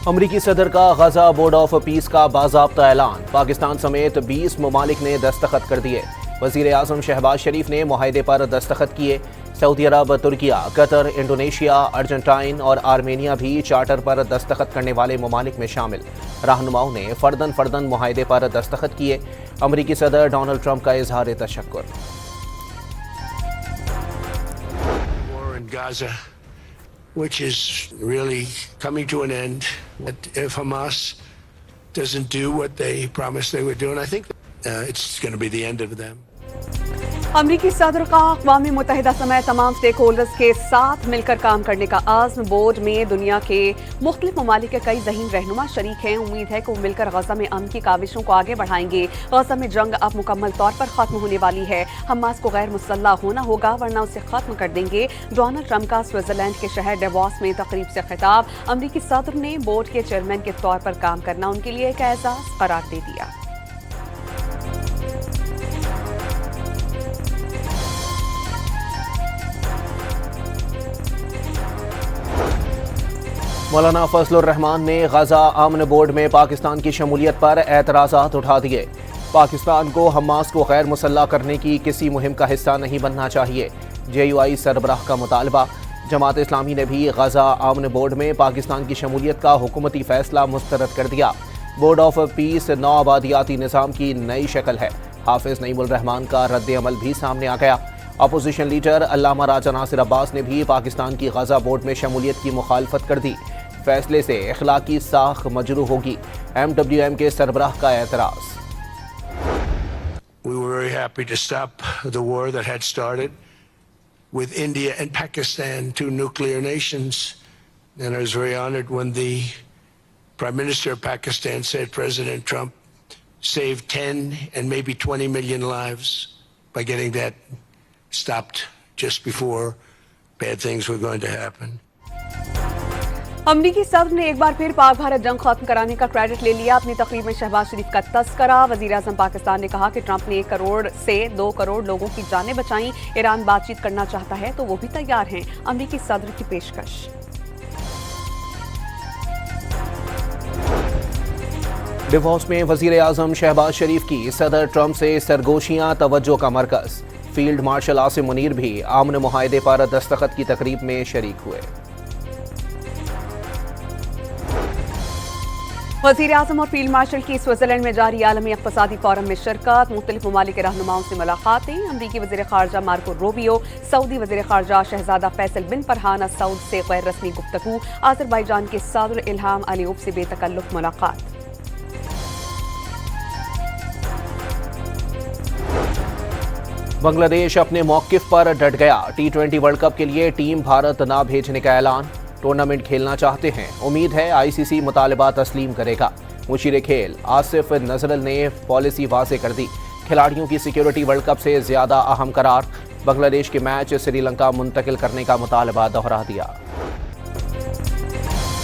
امریکی صدر کا غزہ بورڈ آف پیس کا باضابطہ اعلان، پاکستان سمیت 20 ممالک نے دستخط کر دیے۔ وزیر اعظم شہباز شریف نے معاہدے پر دستخط کیے۔ سعودی عرب، ترکیہ، قطر، انڈونیشیا، ارجنٹائن اور آرمینیا بھی چارٹر پر دستخط کرنے والے ممالک میں شامل۔ رہنماؤں نے فردن معاہدے پر دستخط کیے۔ امریکی صدر ڈونلڈ ٹرمپ کا اظہار تشکر۔ Gaza, which is really coming to an end. If Hamas doesn't do what they promised they would do, and I think it's going to be the end of them. امریکی صدر کا اقوام متحدہ سمیت تمام stake holders کے ساتھ مل کر کام کرنے کا عزم۔ بورڈ میں دنیا کے مختلف ممالک کے کئی ذہین رہنما شریک ہیں۔ امید ہے کہ وہ مل کر غزہ میں امن کی کاوشوں کو آگے بڑھائیں گے۔ غزہ میں جنگ اب مکمل طور پر ختم ہونے والی ہے۔ حماس کو غیر مسلح ہونا ہوگا ورنہ اسے ختم کر دیں گے۔ ڈونلڈ ٹرمپ کا سوئٹزرلینڈ کے شہر ڈیووس میں تقریب سے خطاب۔ امریکی صدر نے بورڈ کے چیئرمین کے طور پر کام کرنا ان کے لیے ایک اعزاز قرار دے دیا۔ مولانا فضل الرحمان نے غزہ امن بورڈ میں پاکستان کی شمولیت پر اعتراضات اٹھا دیے۔ پاکستان کو حماس کو غیر مسلح کرنے کی کسی مہم کا حصہ نہیں بننا چاہیے، JUI سربراہ کا مطالبہ۔ جماعت اسلامی نے بھی غزہ امن بورڈ میں پاکستان کی شمولیت کا حکومتی فیصلہ مسترد کر دیا۔ بورڈ آف پیس نو آبادیاتی نظام کی نئی شکل ہے۔ حافظ نعیم الرحمان کا رد عمل بھی سامنے آ گیا۔ اپوزیشن لیڈر علامہ راجہ ناصر عباس نے بھی پاکستان کی غزہ بورڈ میں شمولیت کی مخالفت کر دی۔ فیصلے سے اخلاقی ساکھ مجروح ہوگی، MWM کے سربراہ کا اعتراض۔ We were very happy to stop the war that had started with India and Pakistan, two nuclear nations. And I was very honored when the Prime Minister of Pakistan said President Trump saved 10 and maybe 20 million lives by getting that stopped just before bad things were going to happen. امریکی صدر نے ایک بار پھر پاک بھارت جنگ ختم کرانے کا کریڈٹ لے لیا۔ اپنی تقریر میں شہباز شریف کا تذکرہ۔ وزیر اعظم پاکستان نے کہا کہ ٹرمپ نے 1 کروڑ سے 2 کروڑ لوگوں کی جانیں بچائیں۔ ایران بات چیت کرنا چاہتا ہے تو وہ بھی تیار ہیں۔ امریکی صدر کی پیشکش۔ ڈیووس میں وزیر اعظم شہباز شریف کی صدر ٹرمپ سے سرگوشیاں توجہ کا مرکز۔ فیلڈ مارشل عاصم منیر بھی امن معاہدے پر دستخط کی تقریب میں شریک ہوئے۔ وزیر اعظم اور فیلڈ مارشل کی سوئٹزرلینڈ میں جاری عالمی اقتصادی فورم میں شرکت۔ مختلف ممالک کے رہنماؤں سے ملاقاتیں۔ امریکی وزیر خارجہ مارکو روبیو، سعودی وزیر خارجہ شہزادہ فیصل بن فرحان ال سعود سے غیر رسمی گفتگو۔ آذربائیجان کے صدر الہام علیوف سے بے تکلف ملاقات۔ بنگلہ دیش اپنے موقف پر ڈٹ گیا۔ T20 ورلڈ کپ کے لیے ٹیم بھارت نہ بھیجنے کا اعلان۔ ٹورنامنٹ کھیلنا چاہتے ہیں، امید ہے ICC مطالبہ تسلیم کرے گا۔ مشیر کھیل آصف نذرل نے پالیسی واضح کر دی۔ کھلاڑیوں کی سیکیورٹی ورلڈ کپ سے زیادہ اہم قرار۔ بنگلہ دیش کے میچ سری لنکا منتقل کرنے کا مطالبہ دہرا دیا۔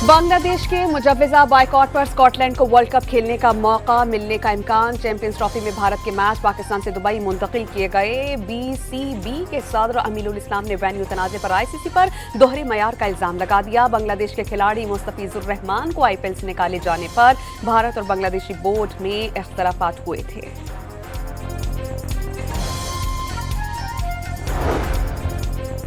بنگلہ دیش کے مجوزہ بائیکاٹ پر اسکاٹ لینڈ کو ورلڈ کپ کھیلنے کا موقع ملنے کا امکان۔ چیمپئنز ٹرافی میں بھارت کے میچ پاکستان سے دبئی منتقل کیے گئے۔ BCB کے صدر امیل الاسلام نے وینیو تنازع پر ICC پر دوہرے معیار کا الزام لگا دیا۔ بنگلہ دیش کے کھلاڑی مستفیض الرحمان کو IPL سے نکالے جانے پر بھارت اور بنگلہ دیشی بورڈ میں اختلافات ہوئے تھے۔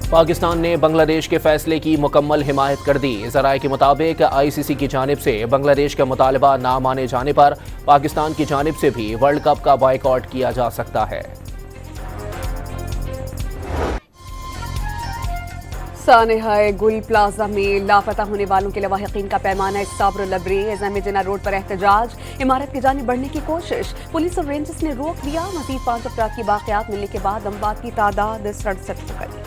پاکستان نے بنگلہ دیش کے فیصلے کی مکمل حمایت کر دی۔ ذرائع کے مطابق ICC کی جانب سے بنگلہ دیش کا مطالبہ نہ مانے جانے پر پاکستان کی جانب سے بھی ورلڈ کپ کا بائیکاٹ کیا جا سکتا ہے۔ سانحہ گل پلازا میں لاپتہ ہونے والوں کے لواحقین کا پیمانہ صبر لبریز۔ جنہ روڈ پر احتجاج، عمارت کی جانب بڑھنے کی کوشش، پولیس اور رینجرز نے روک دیا۔ مزید 5 افراد کی باقیات ملنے کے بعد اموات کی تعداد 67 ہو گئی۔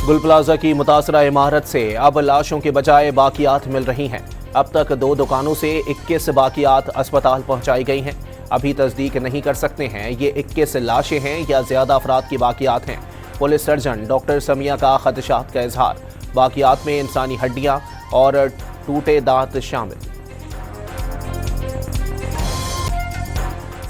گل پلازا کی متاثرہ عمارت سے اب لاشوں کے بجائے باقیات مل رہی ہیں۔ اب تک 2 دکانوں سے 21 باقیات اسپتال پہنچائی گئی ہیں۔ ابھی تصدیق نہیں کر سکتے ہیں یہ 21 لاشیں ہیں یا زیادہ افراد کی باقیات ہیں۔ پولیس سرجن ڈاکٹر سمیہ کا خدشات کا اظہار۔ باقیات میں انسانی ہڈیاں اور ٹوٹے دانت شامل۔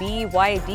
BYD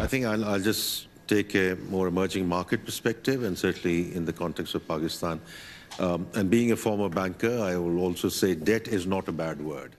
I think I'll just take a more emerging market perspective, and certainly in the context of Pakistan. And being a former banker, I will also say debt is not a bad word.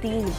3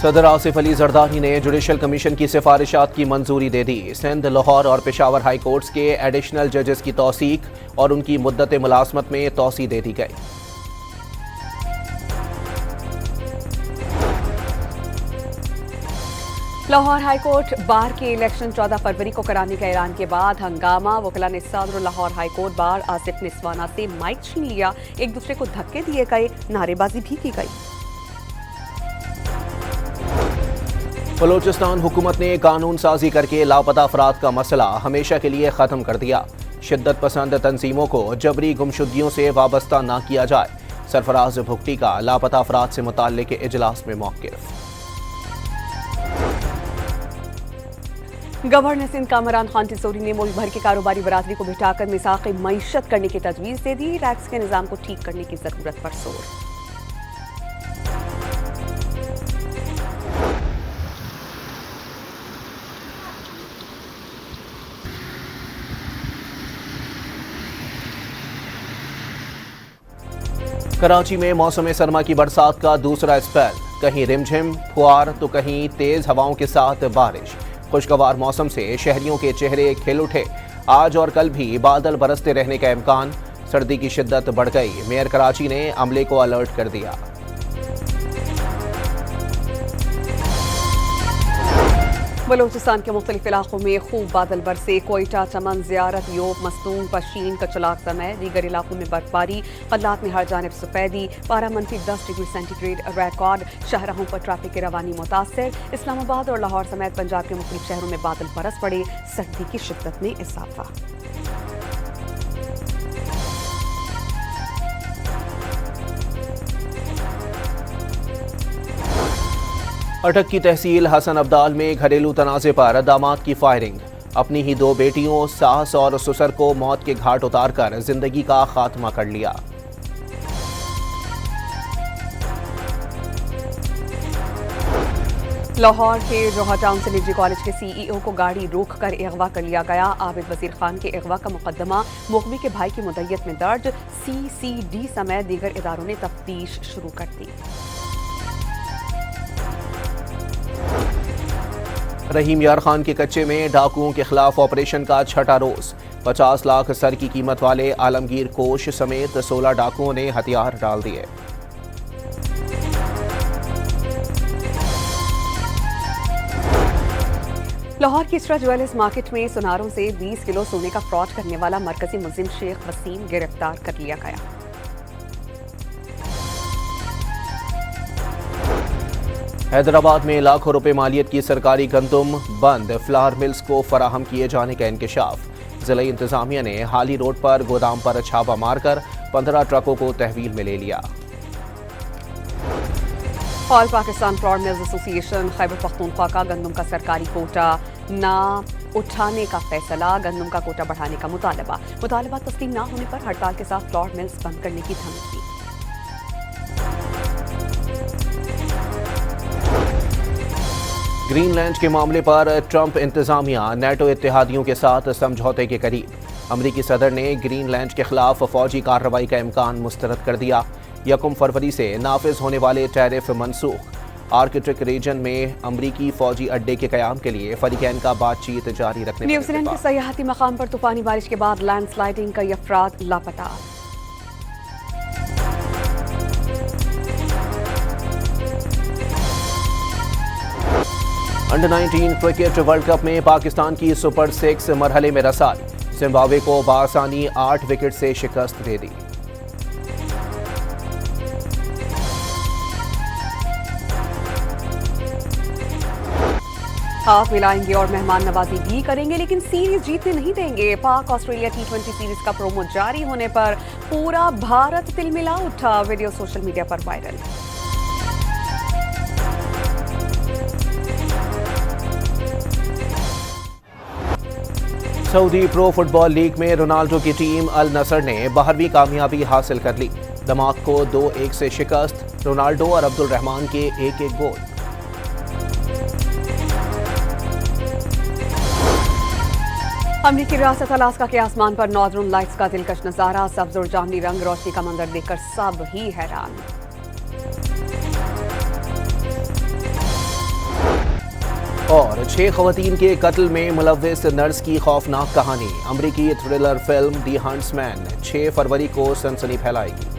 صدر آصف علی زرداری نے judicial commission کی سفارشات کی منظوری دے دی. سندھ، لاہور اور Peshawar high courts کے additional ججز کی توثیق اور ان کی مدت ملازمت میں توسیع دے دی گئی. لاہور ہائی کورٹ بار کے الیکشن 14 فروری کو کرانے کے اعلان کے بعد ہنگامہ. وکلاء نے صدر Lahore high court bar Asif Naswana سے مائک چھین لیا. ایک دوسرے کو دھکے دیے گئے، نعرے بازی بھی کی گئی. بلوچستان حکومت نے قانون سازی کر کے لاپتہ افراد کا مسئلہ ہمیشہ کے لیے ختم کر دیا. شدت پسند تنظیموں کو جبری گمشدگیوں سے وابستہ نہ کیا جائے. سرفراز بھگٹی کا لاپتہ افراد سے متعلق اجلاس میں موقف. گورنر سندھ کامران خان ٹیسوری نے ملک بھر کی کاروباری برادری کو بٹھا کر میثاق معیشت کرنے کی تجویز دے دی. ٹیکس کے نظام کو ٹھیک کرنے کی ضرورت پر زور. کراچی میں موسم سرما کی برسات کا دوسرا اسپیل. کہیں رمجھم پھوار تو کہیں تیز ہواؤں کے ساتھ بارش. خوشگوار موسم سے شہریوں کے چہرے کھل اٹھے. آج اور کل بھی بادل برستے رہنے کا امکان. سردی کی شدت بڑھ گئی. میئر کراچی نے عملے کو الرٹ کر دیا. بلوچستان کے مختلف علاقوں میں خوب بادل برسے. کوئٹہ، چمن، زیارت، یوب، مستونگ، پشین، کچلاک سمیت دیگر علاقوں میں برفباری. قلات میں ہر جانب سفیدی. پارہ -10 ڈگری سینٹی گریڈ ریکارڈ. شاہراہوں پر ٹریفک کی روانی متاثر. اسلام آباد اور لاہور سمیت پنجاب کے مختلف شہروں میں بادل برس پڑے. سردی کی شدت میں اضافہ. اٹک کی تحصیل حسن ابدال میں گھریلو تنازع پر داماد کی فائرنگ. اپنی ہی 2 بیٹیوں ساس اور سسر کو موت کے گھاٹ اتار کر زندگی کا خاتمہ کر لیا. لاہور کے جوہر ٹاؤن سے نجی کالج کے CEO کو گاڑی روک کر اغوا کر لیا گیا. عابد وزیر خان کے اغوا کا مقدمہ مغوی کے بھائی کی مدعیت میں درج. CCD سمیت دیگر اداروں نے تفتیش شروع کر دی. رحیم یار خان کے کچے میں ڈاکوؤں کے خلاف آپریشن کا 6واں روز. 50 لاکھ سر کی قیمت والے عالمگیر کوش سمیت 16 ڈاکوؤں نے ہتھیار ڈال دیے. لاہور کی اسٹرا جویلرز مارکیٹ میں سوناروں سے 20 کلو سونے کا فراڈ کرنے والا مرکزی ملزم شیخ وسیم گرفتار کر لیا گیا. حیدرآباد میں لاکھوں روپے مالیت کی سرکاری گندم بند فلاور ملز کو فراہم کیے جانے کا انکشاف. ضلعی انتظامیہ نے حالی روڈ پر گودام پر چھاپہ مار کر 15 ٹرکوں کو تحویل میں لے لیا. آل پاکستان فلاور ملز ایسوسی ایشن خیبر پختونخوا کا گندم کا سرکاری کوٹا نہ اٹھانے کا فیصلہ. گندم کا کوٹا بڑھانے کا مطالبہ تسلیم نہ ہونے پر ہڑتال کے ساتھ فلاور ملز بند کرنے کی دھمکی. گرین لینڈ کے معاملے پر ٹرمپ انتظامیہ نیٹو اتحادیوں کے ساتھ سمجھوتے کے قریب. امریکی صدر نے گرین لینڈ کے خلاف فوجی کارروائی کا امکان مسترد کر دیا. 1 فروری سے نافذ ہونے والے ٹیرف منسوخ. آرکٹک ریجن میں امریکی فوجی اڈے کے قیام کے لیے فریقین کا بات چیت جاری رکھنے. نیوزی لینڈ کے سیاحتی مقام پر طوفانی بارش کے بعد لینڈ سلائیڈنگ. کئی افراد لاپتہ. انڈر 19 کرکٹ ورلڈ کپ میں پاکستان کی سپر 6 مرحلے میں رسائی. زمبابوے کو بآسانی 8 وکٹ سے شکست دے دی. ہاتھ ملائیں گے اور مہمان نوازی بھی کریں گے لیکن سیریز جیتنے نہیں دیں گے. پاک آسٹریلیا T20 سیریز کا پرومو جاری ہونے پر پورا بھارت تلملا اٹھا. ویڈیو سوشل میڈیا پر وائرل. سعودی پرو فٹ بال لیگ میں رونالڈو کی ٹیم النصر نے 12ویں کامیابی حاصل کر لی. دماغ کو 2-1 سے شکست. رونالڈو اور عبد الرحمان کے 1-1 گول. امریکی ریاست الاسکا کے آسمان پر ناردرن لائٹس کا دلکش نظارہ. سبز اور جامنی رنگ روشنی کا منظر دیکھ کر سب ہی حیران. اور 6 خواتین کے قتل میں ملوث نرس کی خوفناک کہانی، امریکی تھرلر فلم دی ہنٹس مین 6 فروری کو سنسنی پھیلائے گی۔